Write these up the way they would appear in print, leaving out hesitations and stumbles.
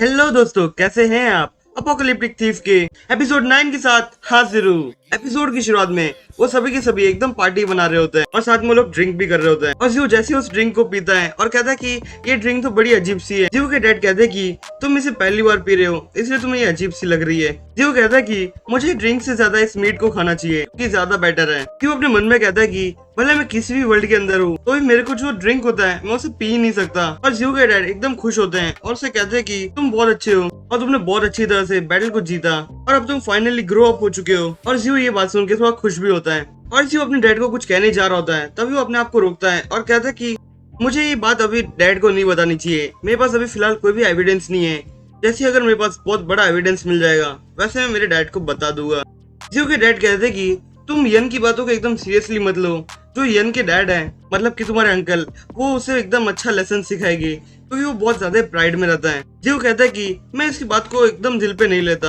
Hello दोस्तों, कैसे हैं आप? अपोकलिप्टिक थीफ के एपिसोड 9 के साथ हाजिर हूँ। एपिसोड की शुरुआत में वो सभी के सभी एकदम पार्टी बना रहे होते हैं और साथ में वो लोग ड्रिंक भी कर रहे होते हैं। और जीव जैसे उस ड्रिंक को पीता है और कहता है कि ये ड्रिंक तो बड़ी अजीब सी है। जीव के डैड कहते हैं कि तुम इसे पहली बार पी रहे हो इसलिए तुम्हें ये अजीब सी लग रही है। जीव कहता है कि मुझे ड्रिंक से ज्यादा इस मीट को खाना चाहिए कि ज्यादा बेटर है। जीव अपने मन में कहता है कि भले मैं किसी भी वर्ल्ड के अंदर हूँ तो भी मेरे को जो ड्रिंक होता है मैं उसे पी ही नहीं सकता। और जीव के डैड एकदम खुश होते हैं और उसे कहते हैं कि तुम बहुत अच्छे हो और तुमने बहुत अच्छी तरह से बैटल को जीता और अब तुम फाइनली ग्रो अप हो चुके हो। और जीव ये बात सुन के थोड़ा खुश भी होता है और जीव अपने डैड को कुछ कहने जा रहा होता है, तभी वो अपने आप को रोकता है और कहता है कि मुझे ये बात अभी डैड को नहीं बतानी चाहिए। मेरे पास अभी फिलहाल कोई भी एविडेंस नहीं है। जैसे अगर मेरे पास बहुत बड़ा एविडेंस मिल जाएगा वैसे मैं मेरे डैड को बता दूंगा। जीव के डैड कहते हैं कि तुम यन की बातों को एकदम सीरियसली मत लो। जो यन के डैड है मतलब कि तुम्हारे अंकल, वो उसे एकदम अच्छा लेसन सिखाएंगे क्योंकि वो बहुत ज्यादा प्राइड में रहता है। जीव कहता है कि मैं इसकी बात को एकदम दिल पे नहीं लेता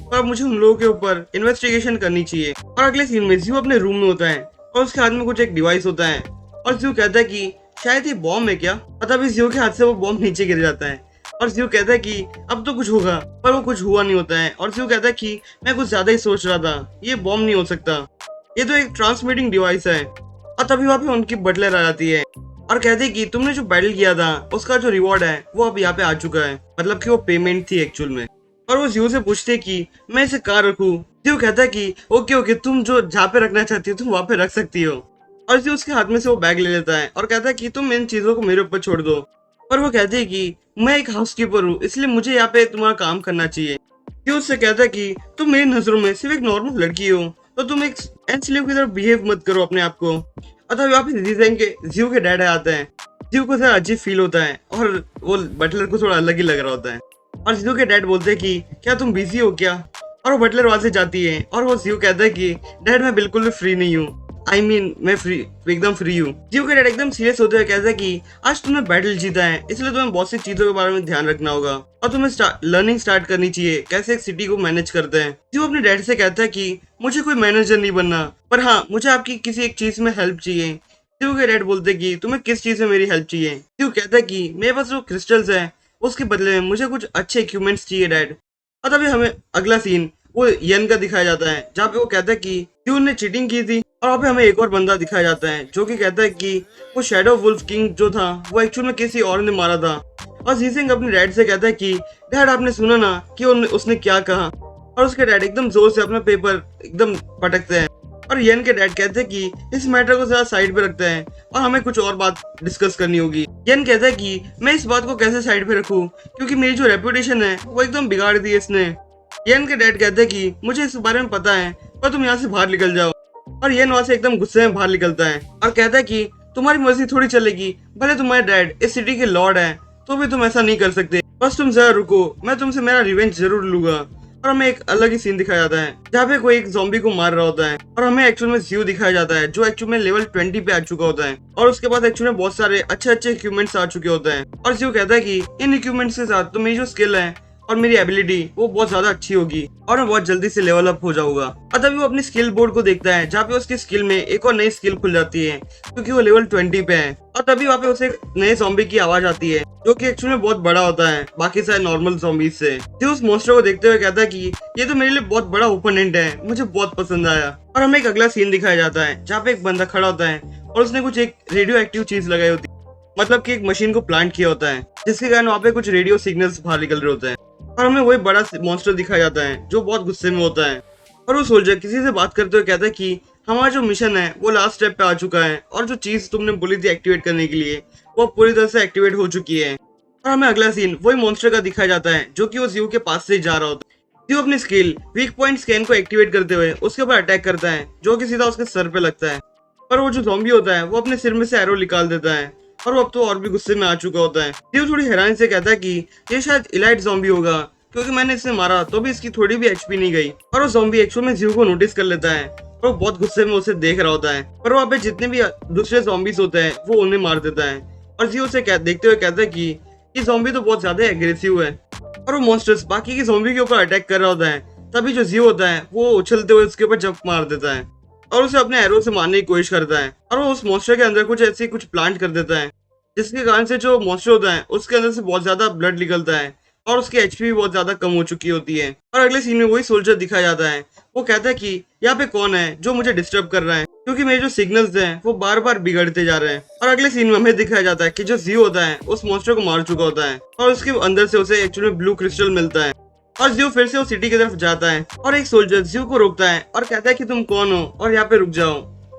और मुझे उन लोगों के ऊपर इन्वेस्टिगेशन करनी चाहिए। और अगले सीन में जीव अपने रूम में होता है और उसके हाथ में कुछ एक डिवाइस होता है और जीव कहता है कि शायद ये बॉम्ब है क्या। और तभी जीव के हाथ से वो बॉम्ब नीचे गिर जाता है और जीव कहता है कि अब तो कुछ होगा, पर वो कुछ हुआ नहीं होता है। और जीव कहता है कि मैं कुछ ज्यादा ही सोच रहा था, ये बॉम्ब नहीं हो सकता, ये तो एक ट्रांसमिटिंग डिवाइस है। और तभी वहाँ पे उनकी बटलर आ जाती है और कहती है कि तुमने जो बैटल किया था उसका जो रिवॉर्ड है वो अब यहाँ पे आ चुका है, मतलब कि वो पेमेंट थी एक्चुअल में। और वो जीव से पूछते कि मैं इसे कहाँ रखूँ। जीव कहता है कि ओके ओके, तुम जो जहाँ पे रखना चाहती हो तुम वहाँ पे रख सकती हो। और जीव उसके हाथ में से वो बैग ले लेता है और कहता है कि तुम इन चीजों को मेरे ऊपर छोड़ दो। और वो कहती है कि मैं एक हाउसकीपर हूँ इसलिए मुझे यहाँ पे तुम्हारा काम करना चाहिए। जीव उससे कहता है कि तुम मेरी नजरों में सिर्फ एक नॉर्मल लड़की हो तो तुम एक एंड की तरफ बिहेव मत करो अपने आप को। अतः वहाँ पे जीव के डैड आते हैं। जीव को थोड़ा अजीब फील होता है और वो बटलर को थोड़ा अलग ही लग रहा होता है। और जीव के डैड बोलते हैं कि क्या तुम बिजी हो क्या। और वो बटलर वहां से जाती है और वो जीव कहता है कि डैड मैं बिल्कुल भी फ्री नहीं हूँ, मैं फ्री एकदम फ्री हूँ। जीव के डैड एकदम सीरियस होते हुए कहता है कि आज तुमने बैटल जीता है इसलिए तुम्हें बहुत सी चीजों के बारे में ध्यान रखना होगा और तुम्हें लर्निंग स्टार्ट करनी चाहिए कैसे एक सिटी को मैनेज करते हैं। जीव अपने डैड से कहता है कि मुझे कोई मैनेजर नहीं बनना, पर हाँ मुझे आपकी किसी एक चीज में हेल्प चाहिए। जीव के डैड बोलते कि तुम्हें किस चीज में मेरी हेल्प चाहिए। जीव कहता है कि मेरे पास जो क्रिस्टल्स है उसके बदले में मुझे कुछ अच्छे इक्विपमेंट्स चाहिए डैड। और तभी हमें अगला सीन वो यन का दिखाया जाता है जहाँ पे वो कहता है कि जीव ने चीटिंग की थी। और वहाँ पे हमें एक और बंदा दिखाया जाता है जो कि कहता है कि वो शैडो वुल्फ किंग जो था वो एक्चुअल में किसी और ने मारा था। और जी सिंह अपने डैड से कहता है कि डैड आपने सुना ना कि उसने क्या कहा। और उसके डैड एकदम जोर से अपना पेपर एकदम पटकते हैं और यन के डैड कहते हैं कि इस मैटर को जरा साइड पे रखते हैं और हमें कुछ और बात डिस्कस करनी होगी। यन कहता है कि मैं इस बात को कैसे साइड पे रखूं क्योंकि मेरी जो रेपुटेशन है वो एकदम बिगाड़ दी है इसने। यन के डैड कहते हैं कि मुझे इस बारे में पता है पर तुम यहाँ से बाहर निकल जाओ। और यन वहां से एकदम गुस्से में बाहर निकलता है और कहता है कि तुम्हारी मर्जी थोड़ी चलेगी, भले तुम्हारे डैड इस सिटी के लॉर्ड है तो भी तुम ऐसा नहीं कर सकते, बस तुम जरा रुको, मैं तुमसे मेरा रिवेंज जरूर लूंगा। और हमें एक अलग ही सीन दिखाया जाता है जहाँ पे कोई एक ज़ॉम्बी को मार रहा होता है और हमें एक्चुअल में जीव दिखाया जाता है जो एक्चुअल में लेवल 20 पे आ चुका होता है और उसके बाद एक्चुअल में बहुत सारे अच्छे अच्छे इक्विपमेंट्स आ चुके होते हैं। और जीव कहता है कि इन इक्विपमेंट्स के साथ तो मेरी जो स्किल है और मेरी एबिलिटी वो बहुत ज्यादा अच्छी होगी और मैं बहुत जल्दी से लेवल अप हो जाऊंगा। और तभी वो अपनी स्किल बोर्ड को देखता है जहाँ पे उसकी स्किल में एक और नई स्किल खुल जाती है क्योंकि वो लेवल 20 पे है। और तभी वहाँ पे उसे एक नए ज़ॉम्बी की आवाज आती है जो कि एक्चुअली में बहुत बड़ा होता है बाकी सारे नॉर्मल ज़ॉम्बीज से। जो उस मॉन्स्टर को देखते हुए कहता है कि ये तो मेरे लिए बहुत बड़ा ओपोनेंट है, मुझे बहुत पसंद आया। और हमें एक अगला सीन दिखाया जाता है जहाँ पे एक बंदा खड़ा होता है और उसने कुछ एक रेडियो एक्टिव चीज लगाई होती है, मतलब कि एक मशीन को प्लांट किया होता है जिसके कारण वहाँ पे कुछ रेडियो सिग्नल्स बाहर निकल रहे होते हैं। और हमें वही बड़ा मॉन्स्टर दिखाया जाता है जो बहुत गुस्से में होता है और वो सोल्जर किसी से बात करते हुए कहता है कि हमारा जो मिशन है वो लास्ट स्टेप पे आ चुका है और जो चीज तुमने बोली थी एक्टिवेट करने के लिए वो पूरी तरह से एक्टिवेट हो चुकी है। और हमें अगला सीन वही मॉन्स्टर का दिखाया जाता है जो कि वो जीव के पास से जा रहा होता है। जीव अपनी स्किल वीक पॉइंट स्कैन को एक्टिवेट करते हुए उसके ऊपर अटैक करता है जो कि सीधा उसके सर पे लगता है। पर वो जो ज़ॉम्बी होता है वो अपने सिर में से एरो निकाल देता है और वो अब तो और भी गुस्से में आ चुका होता है। जीव थोड़ी हैरानी से कहता है कि ये शायद इलाइट ज़ॉम्बी होगा क्योंकि मैंने इसे मारा तो भी इसकी थोड़ी भी एचपी नहीं गई। और वो ज़ॉम्बी एक्चुअल में जीव को नोटिस कर लेता है और वो बहुत गुस्से में उसे देख रहा होता है, पर वहाँ पे जितने भी दूसरे ज़ॉम्बीज होते हैं वो उन्हें मार देता है। और जीव उसे देखते हुए कहता है कि ये ज़ॉम्बी तो बहुत ज्यादा एग्रेसिव है। और वो मॉन्स्टर्स बाकी की ज़ॉम्बी के ऊपर अटैक कर रहा होता है, तभी जो जीव होता है वो उछलते हुए उसके ऊपर जंप मार देता है और उसे अपने एरो से मारने की कोशिश करता है। और वो उस मॉन्स्टर के अंदर कुछ प्लांट कर देता है जिसके कारण से जो मॉन्स्टर होता है उसके अंदर से बहुत ज्यादा ब्लड निकलता है और उसकी एचपी भी बहुत ज्यादा कम हो चुकी होती है। और अगले सीन में वही सोल्जर दिखाया जाता है। वो कहता है कि यहाँ पे कौन है जो मुझे डिस्टर्ब कर रहा है, क्योंकि मेरे जो सिग्नल्स हैं वो बार बार बिगड़ते जा रहे हैं। और अगले सीन में हमें दिखाया जाता है कि जो जियो होता है उस मॉन्स्टर को मार चुका होता है और उसके अंदर से उसे एक्चुअली ब्लू क्रिस्टल मिलता है। और जियो फिर से वो सिटी की तरफ जाता है और एक सोल्जर जियो को रोकता है और कहता है कि तुम कौन हो और यहाँ पे रुक जाओ।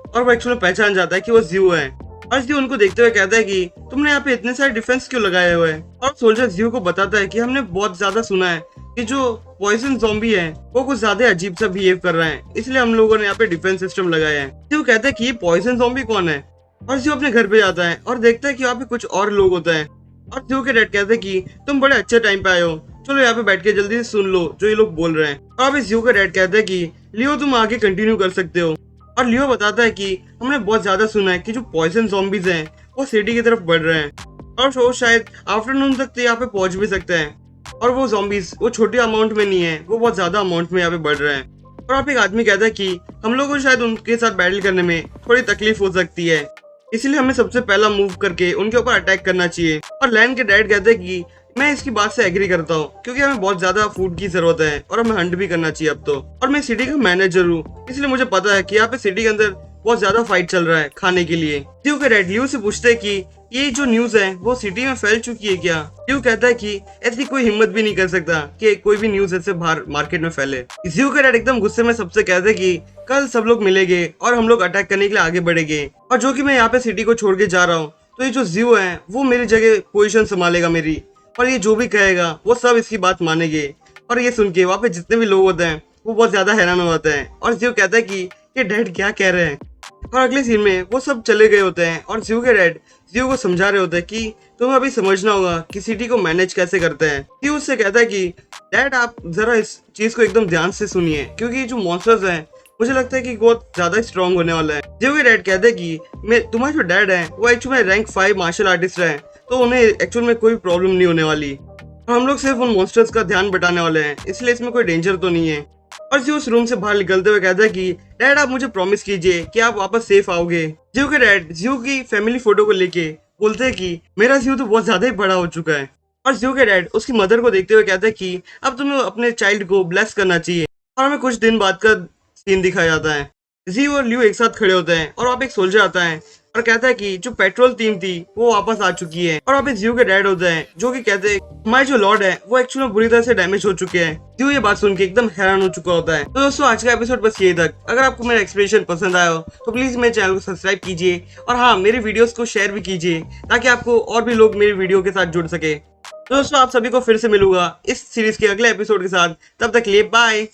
और वो एक्चुअली पहचान जाता है कि वो जियो है। और जियो उनको देखते हुए कहता है कि तुमने यहाँ पे इतने सारे डिफेंस क्यों लगाए हुए हैं। और सोल्जर जियो को बताता है कि हमने बहुत ज्यादा सुना है कि जो पॉइजन ज़ॉम्बी है वो कुछ ज्यादा अजीब सा बिहेव कर रहा है, इसलिए हम लोगों ने यहाँ पे डिफेंस सिस्टम लगाया है। जियो कहता है कि ये पॉइजन ज़ॉम्बी कौन है। और जियो अपने घर पे जाता है और देखता है कि यहाँ पे कुछ और लोग होते हैं। और जियो के डैड कहते हैं कि तुम बड़े अच्छे टाइम पे आए हो, चलो यहाँ पे बैठ के जल्दी से सुन लो जो ये लोग बोल रहे हैं। और अभी जियो का डैड कहते हैं कि लियो तुम आगे कंटिन्यू कर सकते हो। और लियो बताता है कि हमने बहुत ज्यादा सुना है कि जो पॉइजन ज़ॉम्बीज हैं वो सिटी की तरफ बढ़ रहे हैं और वो शायद आफ्टरनून तक तो यहाँ पे पहुंच भी सकते हैं। और वो ज़ॉम्बीज वो छोटे अमाउंट में नहीं है, वो बहुत ज्यादा अमाउंट में यहाँ पे बढ़ रहे हैं। और आप एक आदमी कहता है कि हम लोगों को शायद उनके साथ बैटल करने में थोड़ी तकलीफ हो सकती है, इसलिए हमें सबसे पहला मूव करके उनके ऊपर अटैक करना चाहिए। और लैन के डैड कहते हैं कि मैं इसकी बात से एग्री करता हूँ, क्योंकि हमें बहुत ज्यादा फूड की जरूरत है और हमें हंट भी करना चाहिए अब तो। और मैं सिटी का मैनेजर हूँ, इसलिए मुझे पता है कि यहाँ पे सिटी के अंदर बहुत ज्यादा फाइट चल रहा है खाने के लिए। लियो के डैड लियो से पूछते हैं कि ये जो न्यूज है वो सिटी में फैल चुकी है क्या। लियो कहता है कि ऐसी कोई हिम्मत भी नहीं कर सकता कि कोई भी न्यूज ऐसे बाहर मार्केट में फैले। लियो के डैड एकदम गुस्से में सबसे कहते हैं कि कल सब लोग मिलेंगे और हम लोग अटैक करने के लिए आगे बढ़ेंगे। और जो कि मैं यहाँ पे सिटी को छोड़ के जा रहा हूँ, तो ये जो जियो है वो मेरी जगह पोजीशन संभालेगा मेरी, और ये जो भी कहेगा वो सब इसकी बात मानेंगे। और ये सुन के वहाँ पे जितने भी लोग होते हैं वो बहुत ज्यादा हैरान हो जाते हैं और जियो कहता है कि ये डैड क्या कह रहे हैं। और अगले सीन में वो सब चले गए होते हैं और जियो के डैड जियो को समझा रहे होते हैं कि तुम्हें अभी समझना होगा कि सिटी को मैनेज कैसे करते हैं। जियो उससे कहता है कि डैड आप जरा इस चीज को एकदम ध्यान से सुनिए, क्योंकि ये जो मॉन्स्टर्स हैं मुझे लगता है कि बहुत ज्यादा स्ट्रॉन्ग होने वाला है। जियो के डैड कहते हैं कि तुम्हारे जो डैड है वो एक्चुअली में रैंक 5 मार्शल आर्टिस्ट है, तो उन्हें एक्चुअल में कोई प्रॉब्लम नहीं होने वाली। हम लोग सिर्फ उन मॉन्स्टर्स का ध्यान बटाने वाले हैं, इसलिए इसमें कोई डेंजर तो नहीं है। और जियो उस रूम से बाहर निकलते हुए कहता है कि डैड आप मुझे प्रॉमिस कीजिए कि आप वापस सेफ आओगे। जियो के डैड जियो की फैमिली फोटो को लेके बोलते हैं कि मेरा जियो तो बहुत ज्यादा ही बड़ा हो चुका है। और जियो के डैड उसकी मदर को देखते हुए कहते हैं कि अब तुम्हें अपने चाइल्ड को ब्लेस करना चाहिए। और हमें कुछ दिन बाद का सीन दिखाया जाता है। जियो और लियो एक साथ खड़े होते हैं और वहाँ पे एक सोल्जर आता है और कहता है कि जो पेट्रोल टीम थी वो वापस आ चुकी है। और वहाँ पे जियो के डैड होते हैं जो कि कहते हैं हमारे जो लॉर्ड है वो एक्चुअली बुरी तरह से डैमेज हो चुके हैं। जियो ये बात सुन के एकदम हैरान हो चुका होता है। तो दोस्तों आज का एपिसोड बस यही तक। अगर आपको मेरा एक्सप्लेनेशन पसंद आया हो तो प्लीज मेरे चैनल को सब्सक्राइब कीजिए और हाँ मेरे वीडियोस को शेयर भी कीजिए, ताकि आपको और भी लोग मेरी वीडियो के साथ जुड़ सके। तो दोस्तों आप सभी को फिर से मिलूंगा इस सीरीज के अगले एपिसोड के साथ, तब तक के लिए बाय।